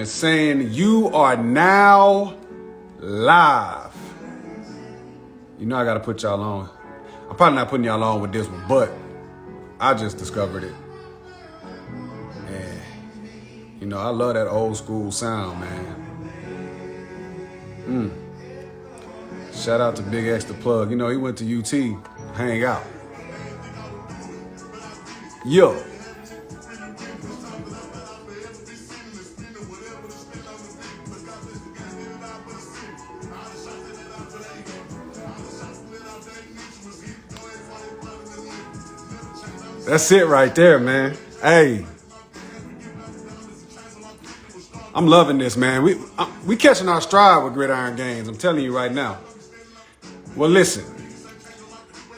is saying you are now live. You know I gotta put y'all on. I'm probably not putting y'all on with this one, but I just discovered it. And you know, I love that old school sound, man. Shout out to Big X the Plug. You know, he went to UT, hang out. Yo. That's it right there, man. Hey, I'm loving this, man. We catching our stride with Gridiron Games. I'm telling you right now. Well, listen,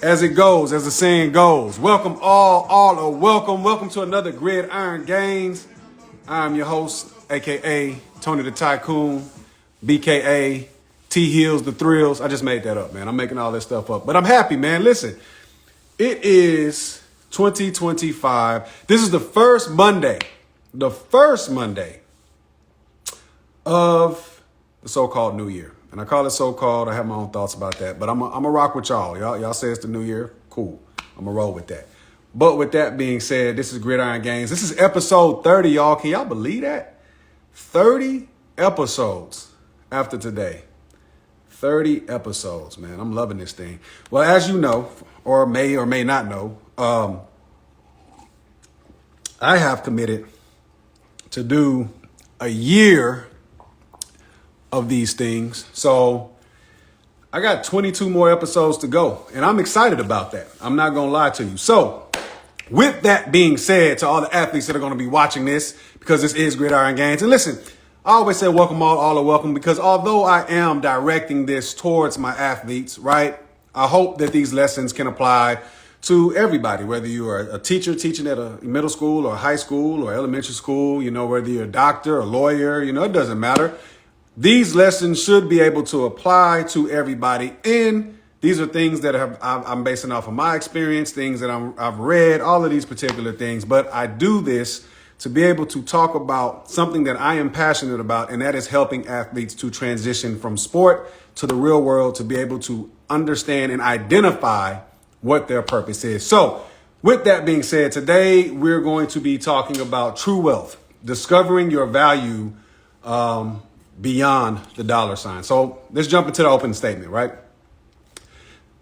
as it goes, as the saying goes, welcome all are welcome. Welcome to another Gridiron Games. I'm your host, aka Tony the Tycoon, BKA T Hills the Thrills. I just made that up, man. I'm making all this stuff up, but I'm happy, man. Listen, it is 2025. This is the first Monday of the so-called New Year. And I call it so-called. I have my own thoughts about that. But I'm going to rock with y'all. Y'all say it's the New Year. Cool. I'm going to roll with that. But with that being said, this is Gridiron Games. This is episode 30, y'all. Can y'all believe that? 30 episodes after today. 30 episodes, man. I'm loving this thing. Well, as you know, or may not know, I have committed to do a year of these things. So I got 22 more episodes to go, and I'm excited about that. I'm not going to lie to you. So with that being said, to all the athletes that are going to be watching this, because this is Gridiron Games, and listen, I always say welcome all are welcome, because although I am directing this towards my athletes, right, I hope that these lessons can apply to everybody, whether you are a teacher teaching at a middle school or high school or elementary school, you know, whether you're a doctor, a lawyer, you know, it doesn't matter. These lessons should be able to apply to everybody. And these are things that I'm basing off of my experience, things that I've read, all of these particular things. But I do this to be able to talk about something that I am passionate about, and that is helping athletes to transition from sport to the real world, to be able to understand and identify what their purpose is. So with that being said, today we're going to be talking about true wealth, discovering your value beyond the dollar sign. So let's jump into the opening statement, right?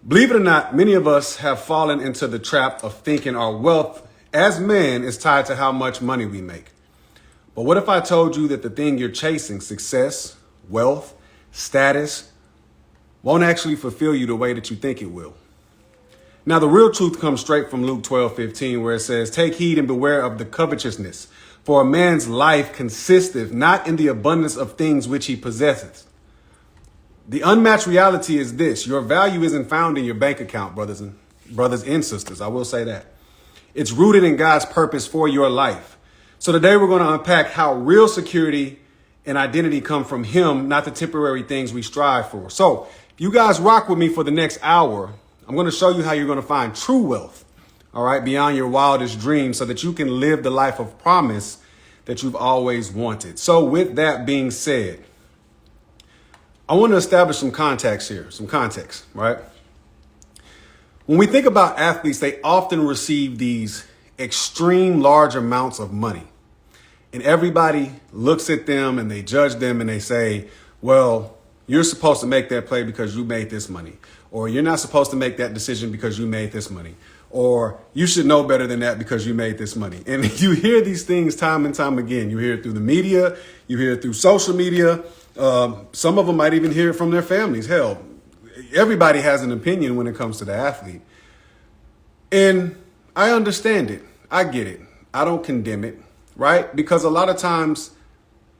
Believe it or not, many of us have fallen into the trap of thinking our wealth as men is tied to how much money we make. But what if I told you that the thing you're chasing, success, wealth, status, won't actually fulfill you the way that you think it will? Now, the real truth comes straight from Luke 12:15, where it says, "Take heed and beware of the covetousness, for a man's life consisteth not in the abundance of things which he possesses." The unmatched reality is this: your value isn't found in your bank account, brothers and sisters. I will say that. It's rooted in God's purpose for your life. So today we're going to unpack how real security and identity come from Him, not the temporary things we strive for. So if you guys rock with me for the next hour, I'm going to show you how you're going to find true wealth, all right, beyond your wildest dreams, so that you can live the life of promise that you've always wanted. So with that being said, I want to establish some context here, right? When we think about athletes, they often receive these extreme large amounts of money. And everybody looks at them and they judge them and they say, well, you're supposed to make that play because you made this money. Or you're not supposed to make that decision because you made this money. Or you should know better than that because you made this money. And you hear these things time and time again. You hear it through the media. You hear it through social media. Some of them might even hear it from their families. Hell, everybody has an opinion when it comes to the athlete. And I understand it. I get it. I don't condemn it, right? Because a lot of times,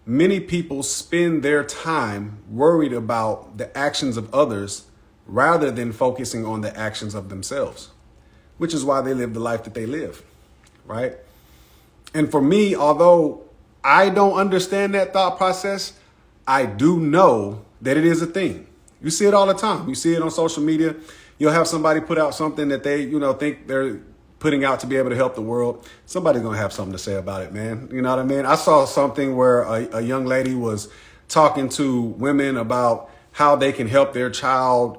many people spend their time worried about the actions of others rather than focusing on the actions of themselves, which is why they live the life that they live, right? And for me, although I don't understand that thought process, I do know that it is a thing. You see it all the time. You see it on social media. You'll have somebody put out something that they, think they're putting out to be able to help the world, somebody's going to have something to say about it, man. You know what I mean? I saw something where a young lady was talking to women about how they can help their child,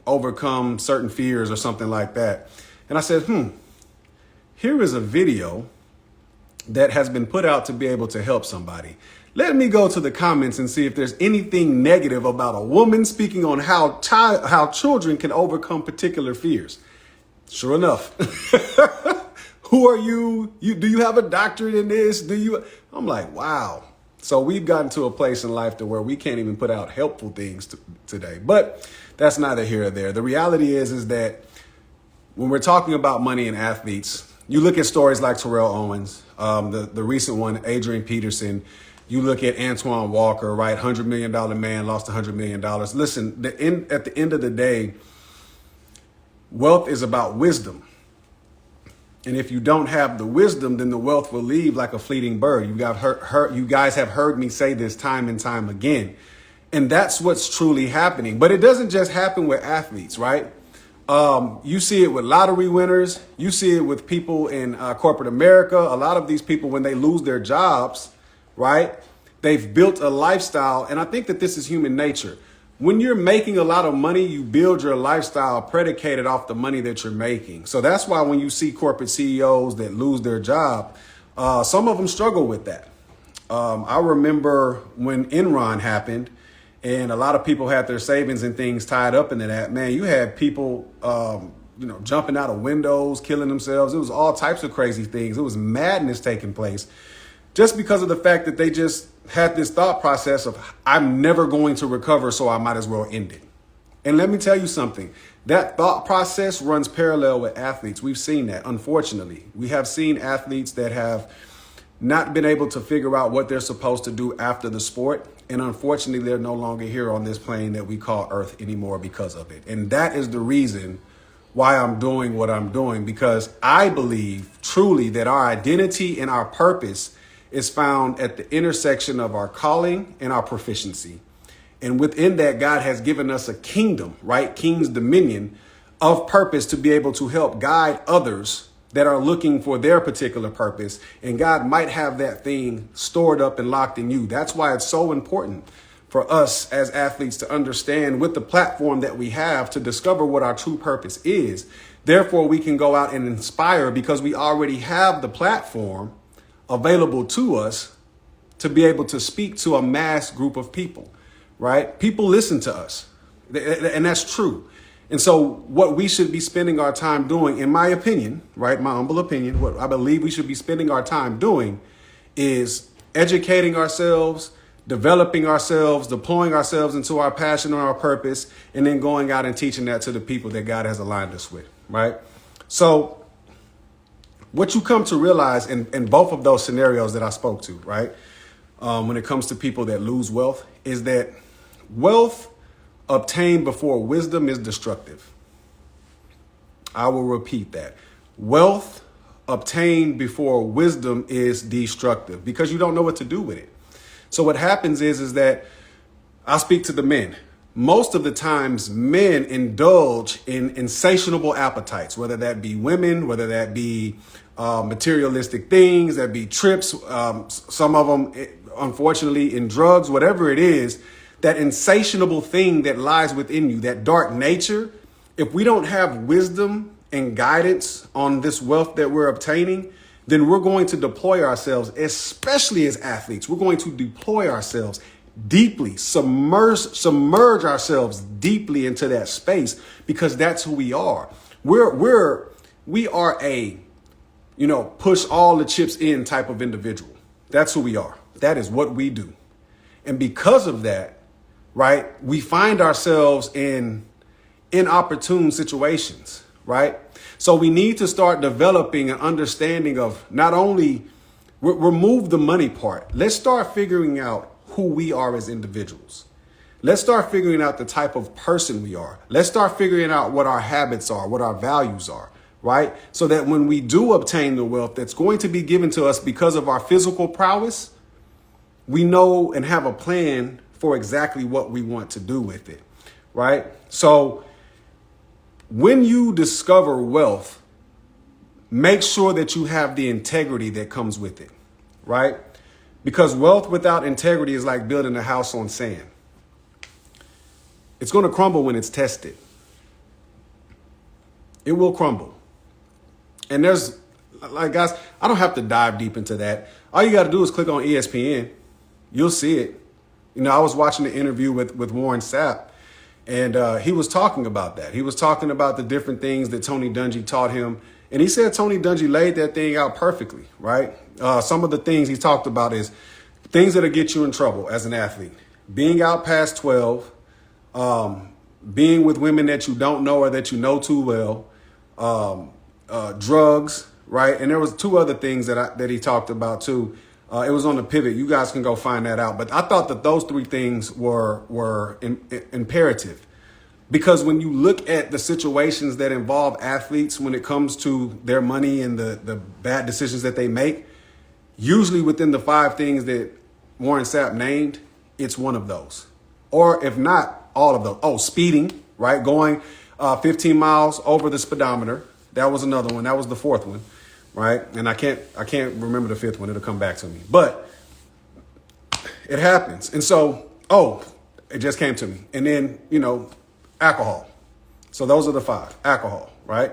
overcome certain fears or something like that. And I said, here is a video that has been put out to be able to help somebody. Let me go to the comments and see if there's anything negative about a woman speaking on how children can overcome particular fears. Sure enough. Who are you? Do you have a doctorate in this? I'm like, wow. So we've gotten to a place in life to where we can't even put out helpful things today. But that's neither here or there. The reality is that when we're talking about money and athletes, you look at stories like Terrell Owens, the recent one, Adrian Peterson. You look at Antoine Walker, right? $100 million man, lost $100 million. Listen, at the end of the day, wealth is about wisdom. And if you don't have the wisdom, then the wealth will leave like a fleeting bird. You guys have heard me say this time and time again. And that's what's truly happening. But it doesn't just happen with athletes, right? You see it with lottery winners. You see it with people in corporate America. A lot of these people, when they lose their jobs, right, they've built a lifestyle. And I think that this is human nature. When you're making a lot of money, you build your lifestyle predicated off the money that you're making. So that's why when you see corporate CEOs that lose their job, some of them struggle with that. I remember when Enron happened and a lot of people had their savings and things tied up into that. Man, you had people, jumping out of windows, killing themselves. It was all types of crazy things. It was madness taking place just because of the fact that they just had this thought process of, I'm never going to recover, so I might as well end it. And let me tell you something, that thought process runs parallel with athletes. We've seen that, unfortunately. We have seen athletes that have not been able to figure out what they're supposed to do after the sport. And unfortunately, they're no longer here on this plane that we call Earth anymore because of it. And that is the reason why I'm doing what I'm doing, because I believe truly that our identity and our purpose is found at the intersection of our calling and our proficiency. And within that, God has given us a kingdom, right? King's dominion of purpose to be able to help guide others that are looking for their particular purpose. And God might have that thing stored up and locked in you. That's why it's so important for us as athletes to understand with the platform that we have to discover what our true purpose is. Therefore, we can go out and inspire because we already have the platform available to us to be able to speak to a mass group of people, right? People listen to us, and that's true. And so what we should be spending our time doing, in my opinion, right, my humble opinion, what I believe we should be spending our time doing is educating ourselves, developing ourselves, deploying ourselves into our passion or our purpose, and then going out and teaching that to the people that God has aligned us with, right? So what you come to realize in both of those scenarios that I spoke to, right, when it comes to people that lose wealth, is that wealth obtained before wisdom is destructive. I will repeat that. Wealth obtained before wisdom is destructive because you don't know what to do with it. So what happens is that I'll speak to the men. Most of the times men indulge in insatiable appetites, whether that be women, whether that be materialistic things, that be trips, some of them, unfortunately, in drugs, whatever it is, that insatiable thing that lies within you, that dark nature. If we don't have wisdom and guidance on this wealth that we're obtaining, then we're going to deploy ourselves, especially as athletes. We're going to deploy ourselves deeply, submerge ourselves deeply into that space because that's who we are. We are a, push all the chips in type of individual. That's who we are. That is what we do. And because of that, right, we find ourselves in inopportune situations, right? So we need to start developing an understanding of not only remove the money part. Let's start figuring out who we are as individuals. Let's start figuring out the type of person we are. Let's start figuring out what our habits are, what our values are, right? So that when we do obtain the wealth that's going to be given to us because of our physical prowess, we know and have a plan for exactly what we want to do with it, right? So when you discover wealth, make sure that you have the integrity that comes with it, right? Because wealth without integrity is like building a house on sand. It's going to crumble when it's tested. It will crumble. And there's, like, guys, I don't have to dive deep into that. All you got to do is click on ESPN. You'll see it. You know, I was watching the interview with Warren Sapp, and he was talking about that. He was talking about the different things that Tony Dungy taught him. And he said Tony Dungy laid that thing out perfectly, right? Some of the things he talked about is things that'll get you in trouble as an athlete. Being out past 12, being with women that you don't know or that you know too well, drugs, right? And there was two other things that he talked about too. It was on the pivot. You guys can go find that out. But I thought that those three things were imperative, because when you look at the situations that involve athletes when it comes to their money and the bad decisions that they make, usually within the 5 things that Warren Sapp named, it's one of those. Or if not, all of those. Oh, speeding, right? Going 15 miles over the speedometer. That was another one. That was the 4th one, right? And I can't remember the 5th one. It'll come back to me. But it happens. And so, it just came to me. And then, alcohol. So those are the 5. Alcohol, right?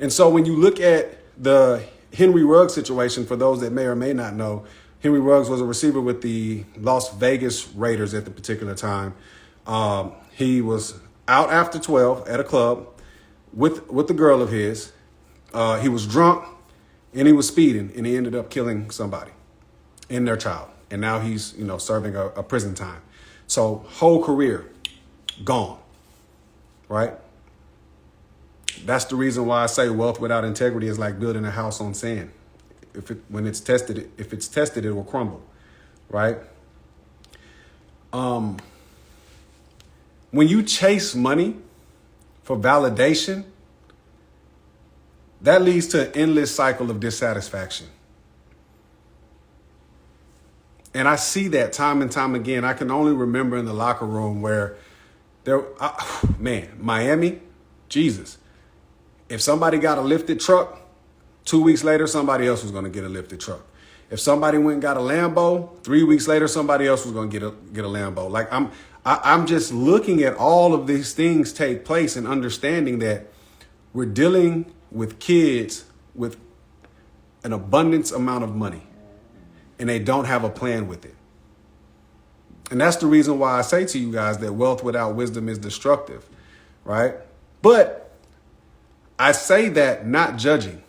And so when you look at the Henry Ruggs situation, for those that may or may not know, Henry Ruggs was a receiver with the Las Vegas Raiders at the particular time. He was out after 12 at a club with the girl of his. He was drunk and he was speeding, and he ended up killing somebody and their child. And now he's, serving a prison time. So whole career gone, right? That's the reason why I say wealth without integrity is like building a house on sand. If it's tested, it will crumble, right? When you chase money for validation, that leads to an endless cycle of dissatisfaction. And I see that time and time again. I can only remember in the locker room where Miami, Jesus. If somebody got a lifted truck, 2 weeks later, somebody else was going to get a lifted truck. If somebody went and got a Lambo, 3 weeks later, somebody else was going to get a Lambo. Like I'm just looking at all of these things take place and understanding that we're dealing with kids with an abundance amount of money, and they don't have a plan with it. And that's the reason why I say to you guys that wealth without wisdom is destructive, right? But I say that not judging,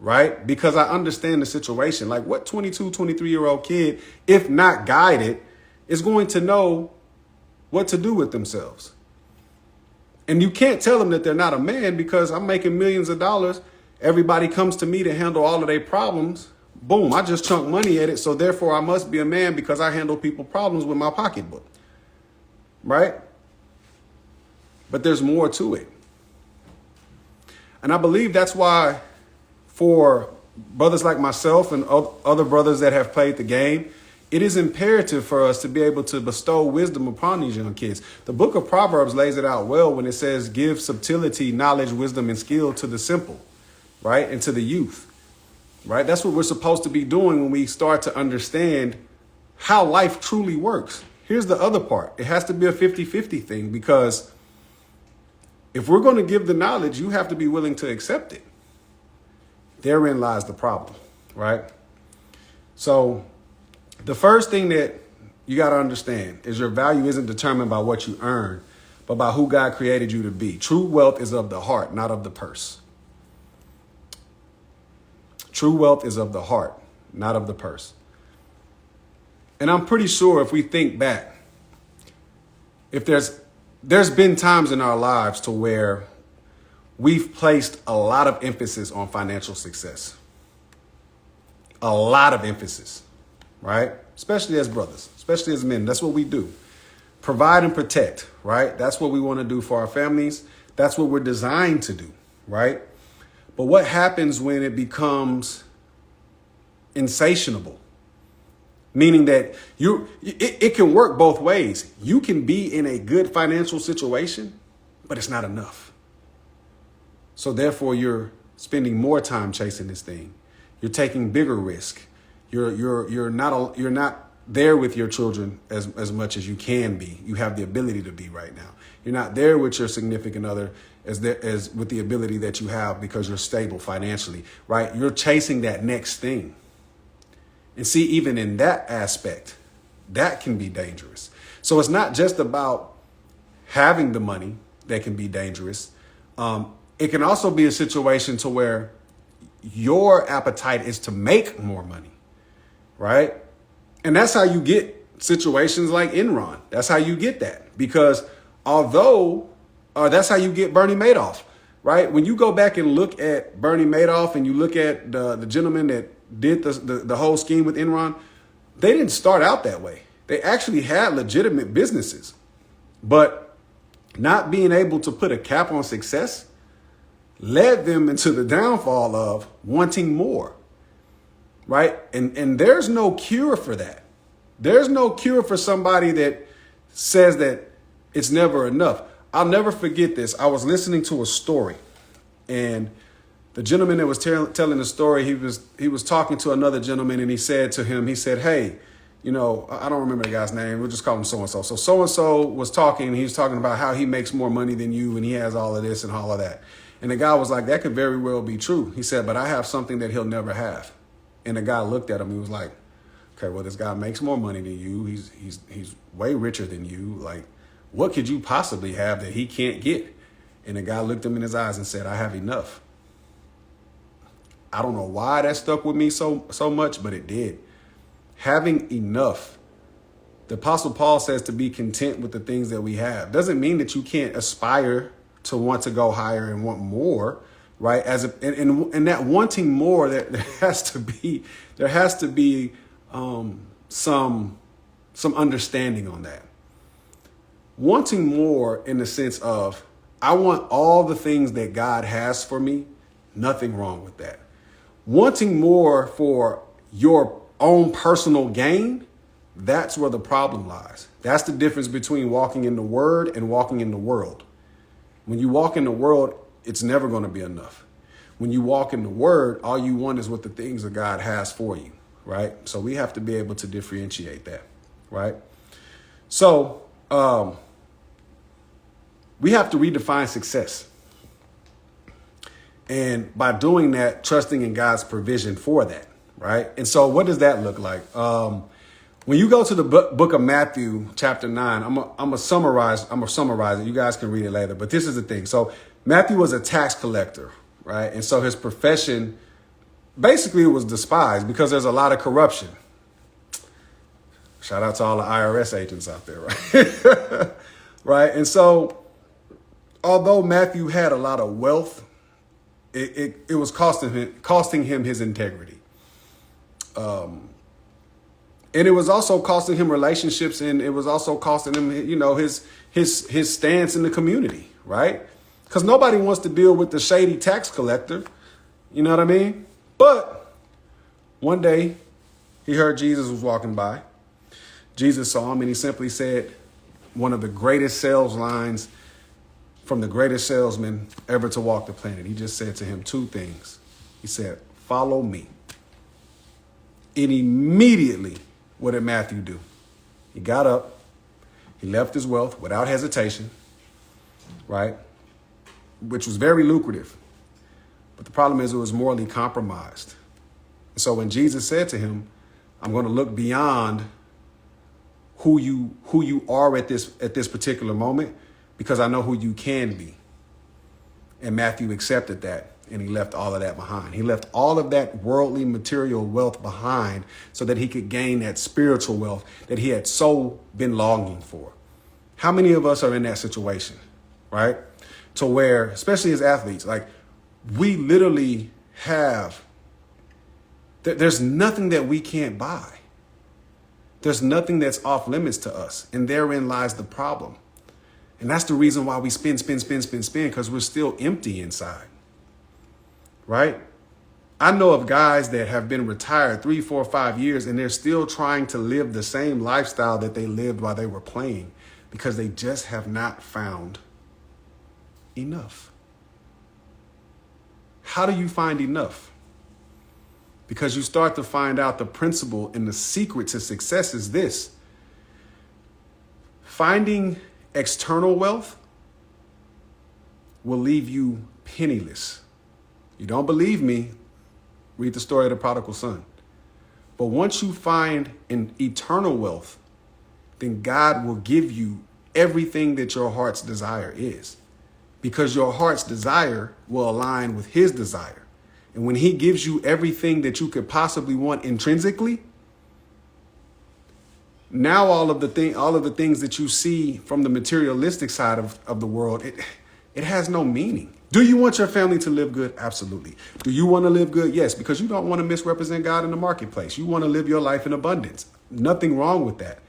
right? Because I understand the situation. Like, what 22, 23-year-old kid, if not guided, is going to know what to do with themselves? And you can't tell them that they're not a man, because I'm making millions of dollars. Everybody comes to me to handle all of their problems. Boom, I just chunk money at it. So therefore I must be a man because I handle people's problems with my pocketbook, right? But there's more to it. And I believe that's why for brothers like myself and other brothers that have played the game, it is imperative for us to be able to bestow wisdom upon these young kids. The book of Proverbs lays it out well when it says, give subtlety, knowledge, wisdom, and skill to the simple, right? And to the youth, right? That's what we're supposed to be doing when we start to understand how life truly works. Here's the other part. It has to be a 50-50 thing, because if we're going to give the knowledge, you have to be willing to accept it. Therein lies the problem, right? So the first thing that you got to understand is your value isn't determined by what you earn, but by who God created you to be. True wealth is of the heart, not of the purse. True wealth is of the heart, not of the purse. And I'm pretty sure if we think back, if there's been times in our lives to where we've placed a lot of emphasis on financial success. A lot of emphasis, right? Especially as brothers, especially as men. That's what we do. Provide and protect, right? That's what we want to do for our families. That's what we're designed to do, right? But what happens when it becomes insatiable? Meaning that it can work both ways. You can be in a good financial situation, but it's not enough. So therefore, you're spending more time chasing this thing. You're taking bigger risk. You're not there with your children as much as you can be. You have the ability to be right now. You're not there with your significant other as with the ability that you have because you're stable financially, right? You're chasing that next thing. And see, even in that aspect, that can be dangerous. So it's not just about having the money that can be dangerous. It can also be a situation to where your appetite is to make more money, right? And that's how you get situations like Enron. That's how you get that. Because that's how you get Bernie Madoff, right? When you go back and look at Bernie Madoff and you look at the gentleman that did the whole scheme with Enron, they didn't start out that way. They actually had legitimate businesses, but not being able to put a cap on success led them into the downfall of wanting more, right? And there's no cure for that. There's no cure for somebody that says that it's never enough. I'll never forget this. I was listening to a story, and the gentleman that was telling the story, he was talking to another gentleman, and he said to him, hey, I don't remember the guy's name. We'll just call him so-and-so. So so-and-so was talking, and he was talking about how he makes more money than you, and he has all of this and all of that. And the guy was like, that could very well be true. He said, but I have something that he'll never have. And the guy looked at him. He was like, okay, well, this guy makes more money than you. He's way richer than you. Like, what could you possibly have that he can't get? And the guy looked him in his eyes and said, I have enough. I don't know why that stuck with me so much, but it did. Having enough. The Apostle Paul says to be content with the things that we have. Doesn't mean that you can't aspire to want to go higher and want more, right? And that wanting more, there has to be some understanding on that. Wanting more in the sense of, I want all the things that God has for me. Nothing wrong with that. Wanting more for your own personal gain, that's where the problem lies. That's the difference between walking in the word and walking in the world. When you walk in the world, it's never going to be enough. When you walk in the word, all you want is what the things that God has for you, right? So we have to be able to differentiate that, right? So we have to redefine success. And by doing that, trusting in God's provision for that, right? And so what does that look like? When you go to the book of Matthew, chapter 9, I'm gonna summarize it. You guys can read it later, but this is the thing. So Matthew was a tax collector, right? And so his profession basically was despised because there's a lot of corruption. Shout out to all the IRS agents out there, right? Right. And so although Matthew had a lot of wealth, it was costing him his integrity. And it was also costing him relationships, and it was also costing him, his stance in the community, right? Because nobody wants to deal with the shady tax collector. You know what I mean? But one day he heard Jesus was walking by. Jesus saw him, and he simply said one of the greatest sales lines from the greatest salesman ever to walk the planet. He just said to him two things. He said, follow me. And immediately, what did Matthew do? He got up, he left his wealth without hesitation, right? Which was very lucrative. But the problem is it was morally compromised. And so when Jesus said to him, I'm going to look beyond who you are at this particular moment, because I know who you can be. And Matthew accepted that. And he left all of that behind. He left all of that worldly material wealth behind so that he could gain that spiritual wealth that he had so been longing for. How many of us are in that situation, right? To where, especially as athletes, like we literally have, there's nothing that we can't buy. There's nothing that's off limits to us. And therein lies the problem. And that's the reason why we spend, because we're still empty inside. Right? I know of guys that have been retired 3, 4, 5 years, and they're still trying to live the same lifestyle that they lived while they were playing because they just have not found enough. How do you find enough? Because you start to find out the principle and the secret to success is this. Finding external wealth will leave you penniless. You don't believe me? Read the story of the prodigal son. But once you find an eternal wealth, then God will give you everything that your heart's desire is. Because your heart's desire will align with his desire. And when he gives you everything that you could possibly want intrinsically, now all of the things that you see from the materialistic side of the world, it has no meaning. Do you want your family to live good? Absolutely. Do you want to live good? Yes, because you don't want to misrepresent God in the marketplace. You want to live your life in abundance. Nothing wrong with that.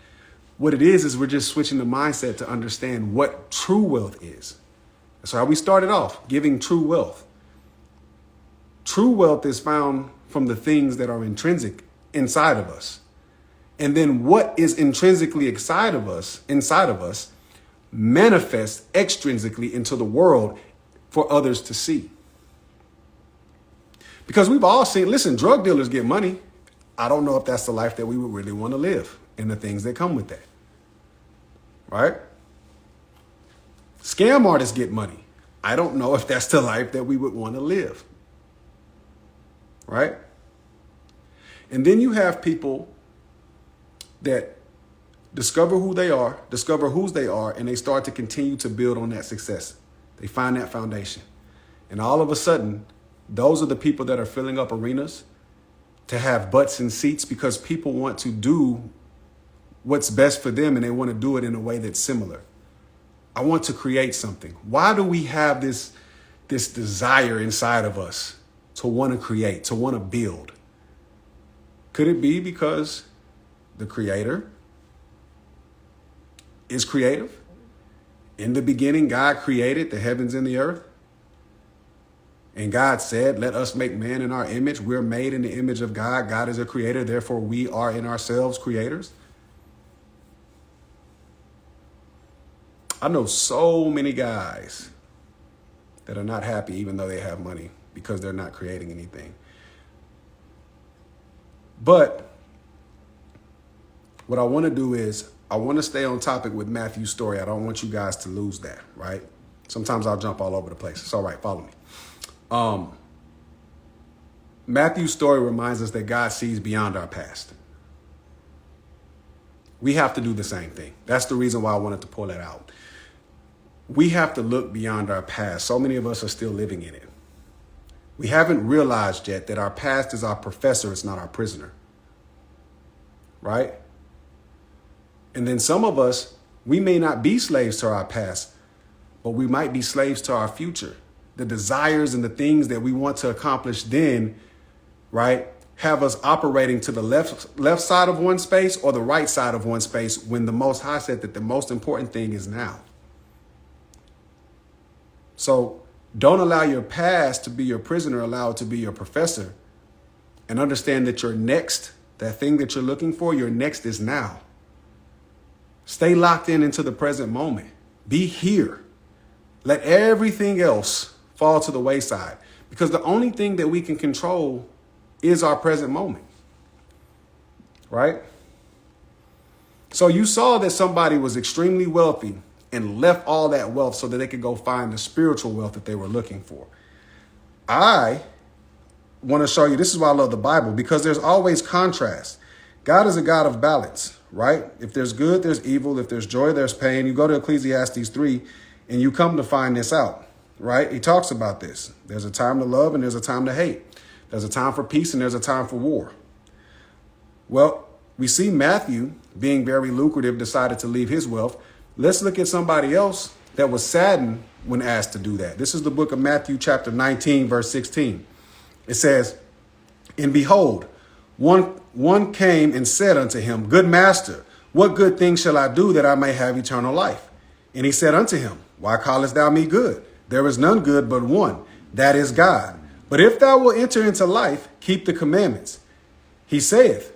What it is we're just switching the mindset to understand what true wealth is. That's how we started off, giving true wealth. True wealth is found from the things that are intrinsic inside of us. And then what is intrinsically inside of us manifests extrinsically into the world for others to see. Because we've all seen, listen, drug dealers get money. I don't know if that's the life that we would really want to live and the things that come with that. Right? Scam artists get money. I don't know if that's the life that we would want to live. Right? And then you have people that discover whose they are, and they start to continue to build on that success. They find that foundation. And all of a sudden, those are the people that are filling up arenas to have butts and seats because people want to do what's best for them and they want to do it in a way that's similar. I want to create something. Why do we have this desire inside of us to want to create, to want to build? Could it be because the Creator is creative? In the beginning, God created the heavens and the earth. And God said, let us make man in our image. We're made in the image of God. God is a creator. Therefore, we are in ourselves creators. I know so many guys that are not happy even though they have money because they're not creating anything. But what I want to do is I want to stay on topic with Matthew's story. I don't want you guys to lose that, right? Sometimes I'll jump all over the place. It's all right. Follow me. Matthew's story reminds us that God sees beyond our past. We have to do the same thing. That's the reason why I wanted to pull that out. We have to look beyond our past. So many of us are still living in it. We haven't realized yet that our past is our professor. It's not our prisoner. Right? And then some of us, we may not be slaves to our past, but we might be slaves to our future. The desires and the things that we want to accomplish then, right, have us operating to the left side of one space or the right side of one space when the Most High said that the most important thing is now. So don't allow your past to be your prisoner. Allow it to be your professor. And understand that your next, that thing that you're looking for, your next is now. Stay locked into the present moment. Be here. Let everything else fall to the wayside. Because the only thing that we can control is our present moment. Right? So you saw that somebody was extremely wealthy and left all that wealth so that they could go find the spiritual wealth that they were looking for. I want to show you, this is why I love the Bible, because there's always contrast. God is a God of balance, right? If there's good, there's evil. If there's joy, there's pain. You go to Ecclesiastes 3 and you come to find this out, right? He talks about this. There's a time to love and there's a time to hate. There's a time for peace and there's a time for war. Well, we see Matthew, being very lucrative, decided to leave his wealth. Let's look at somebody else that was saddened when asked to do that. This is the book of Matthew, chapter 19, verse 16. It says, and behold, one came and said unto him, Good master, what good thing shall I do that I may have eternal life? And he said unto him, Why callest thou me good? There is none good but one, that is God. But if thou wilt enter into life, keep the commandments. He saith,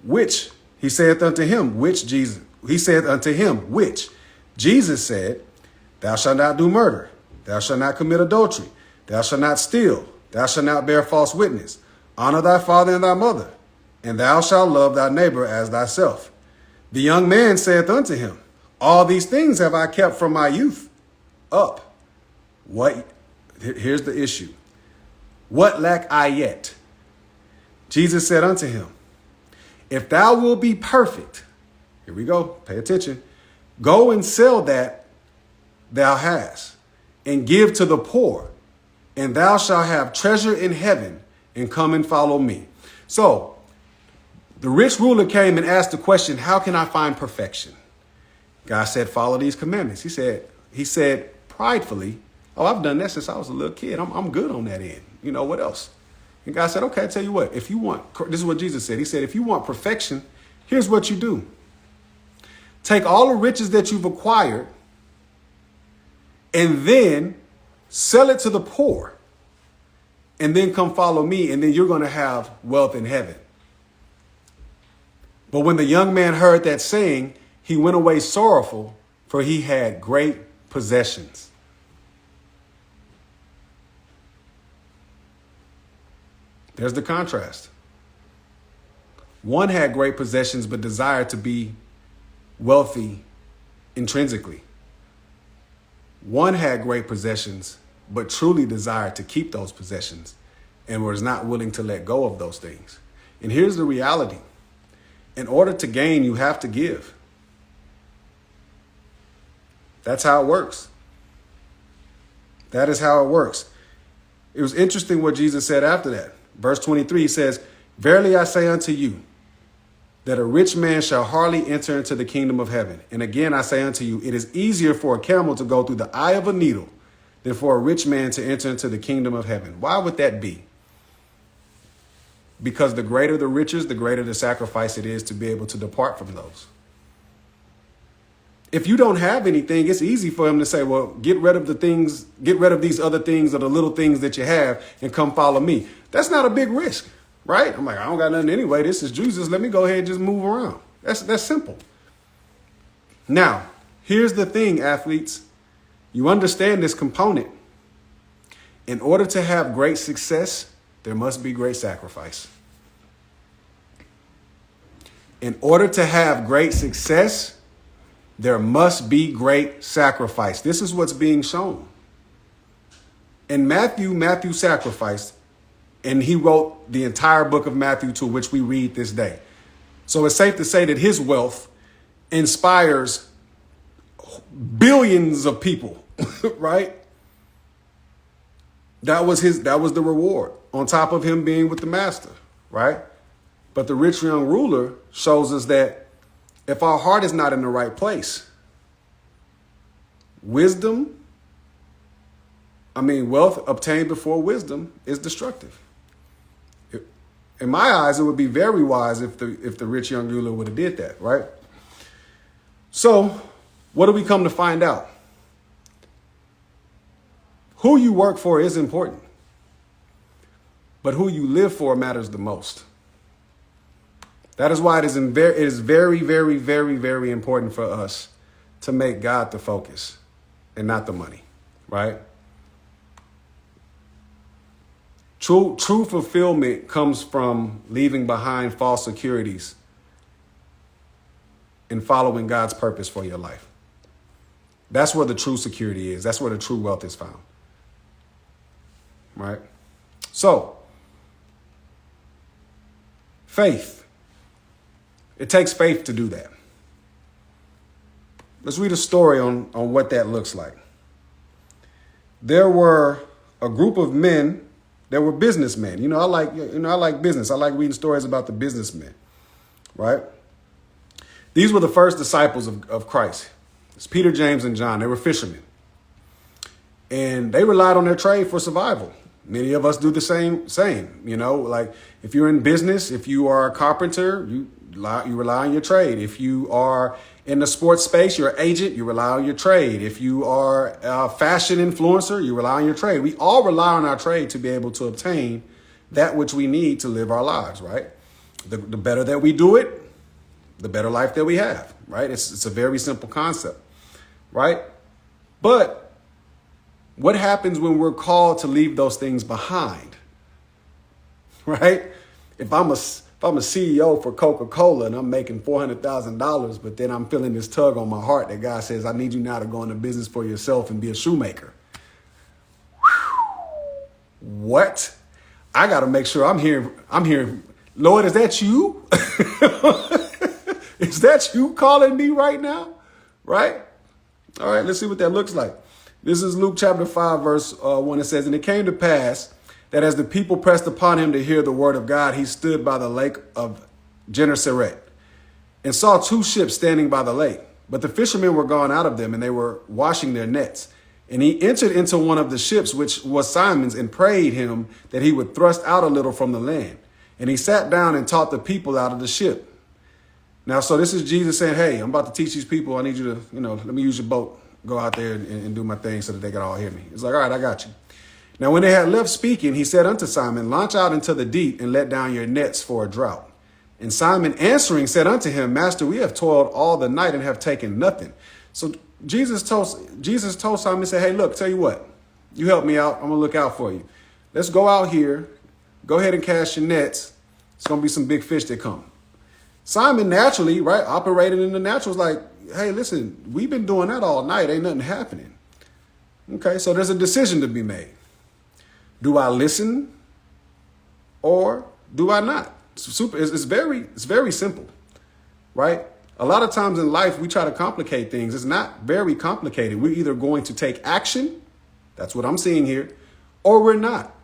which? He saith unto him, which Jesus? He saith unto him, which? Jesus said, Thou shalt not do murder. Thou shalt not commit adultery. Thou shalt not steal. Thou shalt not bear false witness. Honor thy father and thy mother, and thou shalt love thy neighbor as thyself. The young man saith unto him, All these things have I kept from my youth up. What? Here's the issue. What lack I yet? Jesus said unto him, If thou wilt be perfect, here we go, pay attention, go and sell that thou hast, and give to the poor, and thou shalt have treasure in heaven, and come and follow me. So the rich ruler came and asked the question, how can I find perfection? God said, follow these commandments. He said pridefully, oh, I've done that since I was a little kid. I'm good on that end. You know, what else? And God said, okay, I tell you what, if you want, this is what Jesus said. He said, if you want perfection, here's what you do. Take all the riches that you've acquired and then sell it to the poor, and then come follow me, and then you're going to have wealth in heaven. But when the young man heard that saying, he went away sorrowful, for he had great possessions. There's the contrast. One had great possessions, but desired to be wealthy intrinsically. One had great possessions, but truly desired to keep those possessions and was not willing to let go of those things. And here's the reality. In order to gain, you have to give. That's how it works. That is how it works. It was interesting what Jesus said after that. Verse 23 says, Verily I say unto you, that a rich man shall hardly enter into the kingdom of heaven. And again, I say unto you, it is easier for a camel to go through the eye of a needle than for a rich man to enter into the kingdom of heaven. Why would that be? Because the greater the riches, the greater the sacrifice it is to be able to depart from those. If you don't have anything, it's easy for him to say, well, get rid of these other things or the little things that you have and come follow me. That's not a big risk, right? I'm like, I don't got nothing anyway. This is Jesus. Let me go ahead and just move around. That's simple. Now, here's the thing, athletes. You understand this component. In order to have great success, there must be great sacrifice. In order to have great success, there must be great sacrifice. This is what's being shown. And Matthew sacrificed, and he wrote the entire book of Matthew, to which we read this day. So it's safe to say that his wealth inspires billions of people, right? That was the reward on top of him being with the master, right? But the rich young ruler shows us that if our heart is not in the right place, wealth obtained before wisdom is destructive. In my eyes, it would be very wise if the rich young ruler would have did that, right? So what do we come to find out? Who you work for is important, but who you live for matters the most. That is why it is very, very, very, very important for us to make God the focus and not the money, right? True fulfillment comes from leaving behind false securities and following God's purpose for your life. That's where the true security is. That's where the true wealth is found. Right? So, faith. It takes faith to do that. Let's read a story on what that looks like. There were a group of men that were businessmen. I like business. I like reading stories about the businessmen, right? These were the first disciples of Christ. It's Peter, James, and John. They were fishermen. And they relied on their trade for survival. Many of us do the same, like if you're in business, if you are a carpenter, you rely on your trade. If you are in the sports space, you're an agent, you rely on your trade. If you are a fashion influencer, you rely on your trade. We all rely on our trade to be able to obtain that which we need to live our lives, right? The better that we do it, the better life that we have, right? It's a very simple concept, right? But what happens when we're called to leave those things behind? right? If I'm a CEO for Coca-Cola and I'm making $400,000, but then I'm feeling this tug on my heart that God says, I need you now to go into business for yourself and be a shoemaker. What? I got to make sure I'm hearing, Lord, is that you? Is that you calling me right now? Right? All right, let's see what that looks like. This is Luke chapter 5, verse 1. It says, and it came to pass that as the people pressed upon him to hear the word of God, he stood by the lake of Gennesaret and saw two ships standing by the lake. But the fishermen were gone out of them, and they were washing their nets. And he entered into one of the ships, which was Simon's, and prayed him that he would thrust out a little from the land. And he sat down and taught the people out of the ship. Now, so this is Jesus saying, hey, I'm about to teach these people. I need you to, let me use your boat. Go out there and do my thing so that they can all hear me. It's like, all right, I got you. Now, when they had left speaking, he said unto Simon, launch out into the deep and let down your nets for a draught. And Simon answering said unto him, Master, we have toiled all the night and have taken nothing. So Jesus told Simon, said, hey, look, tell you what, you help me out. I'm going to look out for you. Let's go out here. Go ahead and cast your nets. It's going to be some big fish that come. Simon naturally, right, operating in the natural, is like, hey, listen, we've been doing that all night. Ain't nothing happening. Okay, so there's a decision to be made. Do I listen or do I not? It's very simple, right? A lot of times in life, we try to complicate things. It's not very complicated. We're either going to take action, that's what I'm seeing here, or we're not.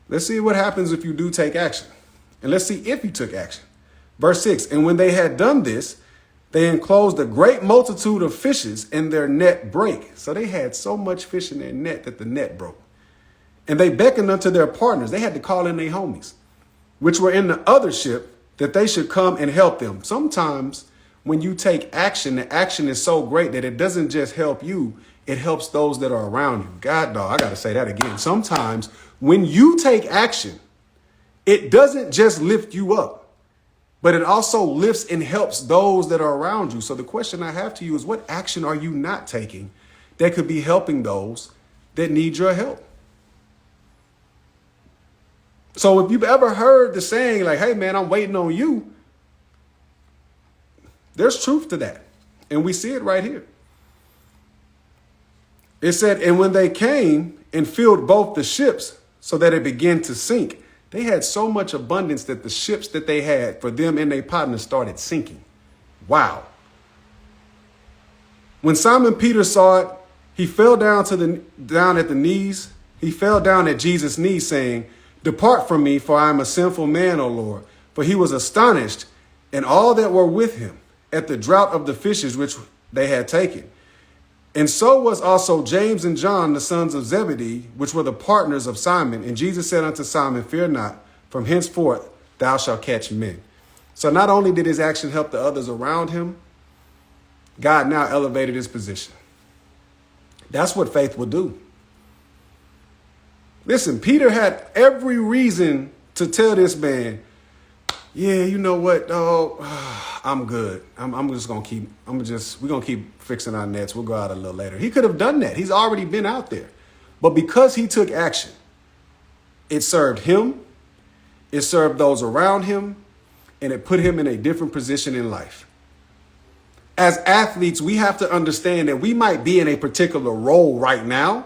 Let's see what happens if you do take action. And let's see if you took action. Verse 6, and when they had done this, they enclosed a great multitude of fishes, and their net brake. So they had so much fish in their net that the net broke. And they beckoned unto their partners. They had to call in their homies, which were in the other ship, that they should come and help them. Sometimes when you take action, the action is so great that it doesn't just help you, it helps those that are around you. God, dog, I got to say that again. Sometimes when you take action, it doesn't just lift you up, but it also lifts and helps those that are around you. So the question I have to you is, what action are you not taking that could be helping those that need your help? So if you've ever heard the saying like, hey, man, I'm waiting on you, there's truth to that. And we see it right here. It said, and when they came and filled both the ships so that it began to sink, they had so much abundance that the ships that they had for them and their partners started sinking. Wow. When Simon Peter saw it, he fell down at the knees. He fell down at Jesus' knees saying, depart from me, for I am a sinful man, O Lord. For he was astonished, and all that were with him, at the draught of the fishes which they had taken. And so was also James and John, the sons of Zebedee, which were the partners of Simon. And Jesus said unto Simon, fear not, from henceforth thou shalt catch men. So not only did his action help the others around him, God now elevated his position. That's what faith will do. Listen, Peter had every reason to tell this man, yeah, you know what, dog, I'm good. we're going to keep fixing our nets. We'll go out a little later. He could have done that. He's already been out there. But because he took action, it served him, it served those around him, and it put him in a different position in life. As athletes, we have to understand that we might be in a particular role right now,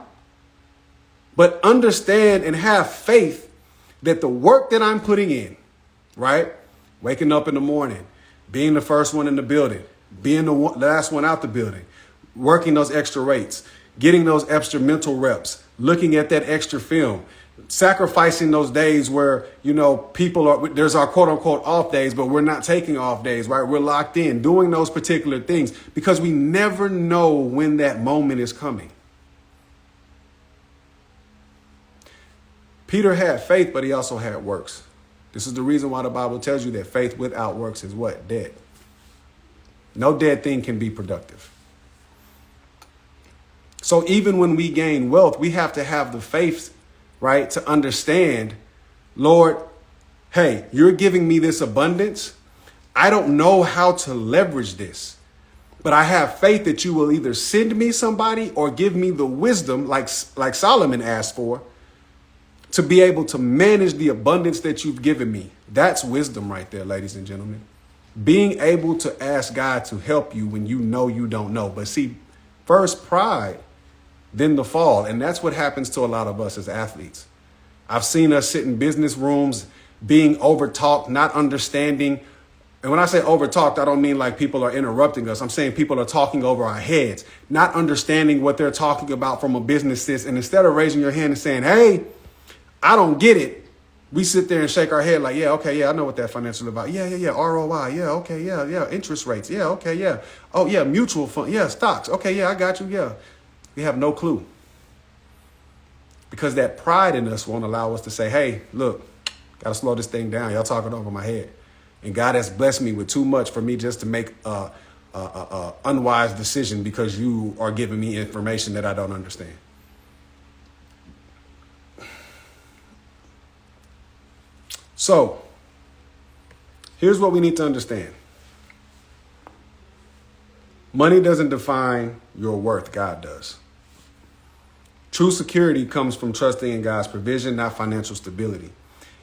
but understand and have faith that the work that I'm putting in, right? Waking up in the morning, being the first one in the building, being the last one out the building, working those extra rates, getting those extra mental reps, looking at that extra film, sacrificing those days where, there's our quote unquote off days, but we're not taking off days, right? We're locked in doing those particular things because we never know when that moment is coming. Peter had faith, but he also had works. This is the reason why the Bible tells you that faith without works is what? Dead. No dead thing can be productive. So even when we gain wealth, we have to have the faith, right, to understand, Lord, hey, you're giving me this abundance. I don't know how to leverage this, but I have faith that you will either send me somebody or give me the wisdom like Solomon asked for, to be able to manage the abundance that you've given me. That's wisdom right there, ladies and gentlemen. Being able to ask God to help you when you know you don't know. But see, first pride, then the fall. And that's what happens to a lot of us as athletes. I've seen us sit in business rooms being overtalked, not understanding. And when I say overtalked, I don't mean like people are interrupting us. I'm saying people are talking over our heads, not understanding what they're talking about from a business sense. And instead of raising your hand and saying, hey, I don't get it, we sit there and shake our head like, yeah, okay, yeah, I know what that financial about. Yeah, ROI. Yeah, okay, yeah. Interest rates. Yeah, okay, yeah. Oh, yeah, mutual fund. Yeah, stocks. Okay, yeah, I got you. Yeah. We have no clue. Because that pride in us won't allow us to say, hey, look, got to slow this thing down. Y'all talking over my head. And God has blessed me with too much for me just to make a unwise decision because you are giving me information that I don't understand. So here's what we need to understand. Money doesn't define your worth. God does. True security comes from trusting in God's provision, not financial stability.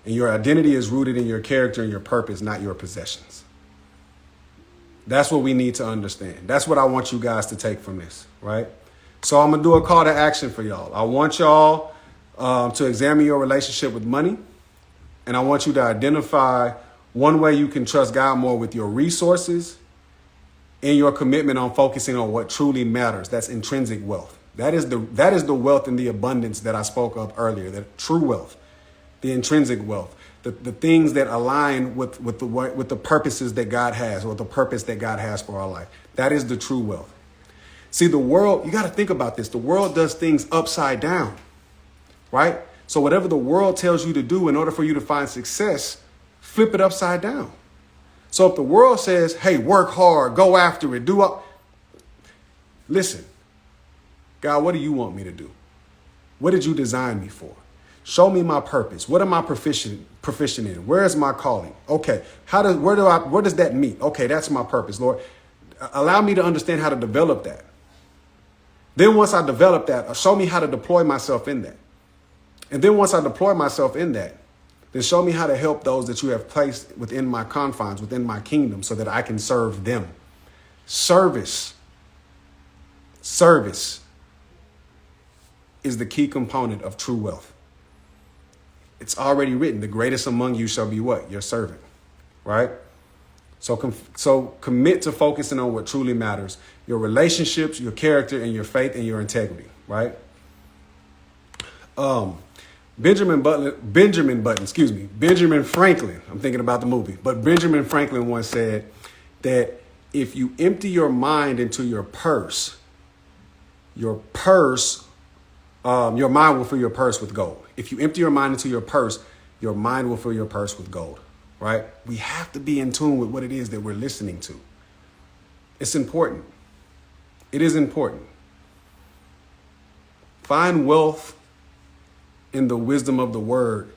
And your identity is rooted in your character and your purpose, not your possessions. That's what we need to understand. That's what I want you guys to take from this, right? So I'm going to do a call to action for y'all. I want y'all to examine your relationship with money. And I want you to identify one way you can trust God more with your resources and your commitment on focusing on what truly matters. That's intrinsic wealth. That is the wealth and the abundance that I spoke of earlier, the true wealth, the intrinsic wealth, the things that align with the purposes that God has or the purpose that God has for our life. That is the true wealth. See, the world, you got to think about this. The world does things upside down, right? So whatever the world tells you to do in order for you to find success, flip it upside down. So if the world says, hey, work hard, go after it, listen, God, what do you want me to do? What did you design me for? Show me my purpose. What am I proficient in? Where is my calling? Okay, where does that meet? Okay, that's my purpose, Lord. Allow me to understand how to develop that. Then once I develop that, show me how to deploy myself in that. And then once I deploy myself in that, then show me how to help those that you have placed within my confines, within my kingdom, so that I can serve them. Service is the key component of true wealth. It's already written, the greatest among you shall be what? Your servant, right? So commit to focusing on what truly matters, your relationships, your character, and your faith and your integrity, right? Benjamin Franklin, I'm thinking about the movie, but Benjamin Franklin once said that if you empty your mind into your mind will fill your purse with gold. If you empty your mind into your purse, your mind will fill your purse with gold, right? We have to be in tune with what it is that we're listening to. It's important. It is important. Find wealth in the wisdom of the word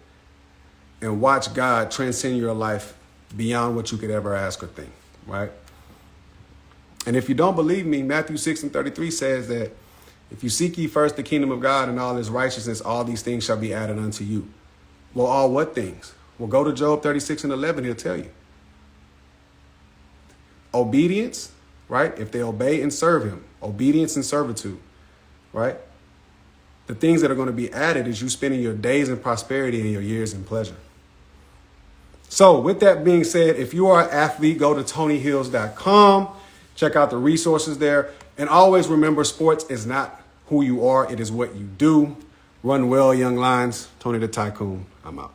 and watch God transcend your life beyond what you could ever ask or think, right? And if you don't believe me, Matthew 6:33 says that if you seek ye first the kingdom of God and all his righteousness, all these things shall be added unto you. Well, all what things? Well, go to Job 36:11, he'll tell you. Obedience, right? If they obey and serve him, obedience and servitude, right? The things that are going to be added is you spending your days in prosperity and your years in pleasure. So with that being said, if you are an athlete, go to TonyHills.com. Check out the resources there. And always remember, sports is not who you are. It is what you do. Run well, young lions. Tony the Tycoon. I'm out.